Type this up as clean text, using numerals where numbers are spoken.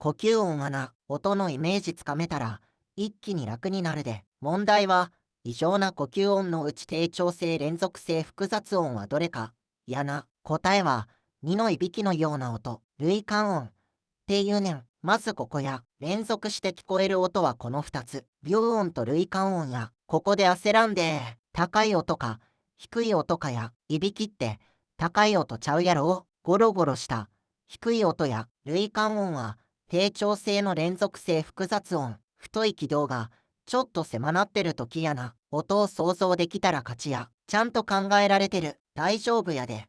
呼吸音はな、音のイメージつかめたら、一気に楽になるで。問題は、異常な呼吸音のうち低調性連続性複雑音はどれか。やな。答えは、2のいびきのような音、類間音。っていうねん。まずここや、連続して聞こえる音はこの2つ。秒音と類間音や、ここで焦らんで。高い音か、低い音かや、いびきって、高い音ちゃうやろ。ゴロゴロした。低い音や、類間音は、低調性の連続性複雑音。太い軌道が、ちょっと狭なってる時やな。音を想像できたら勝ちや。ちゃんと考えられてる。大丈夫やで。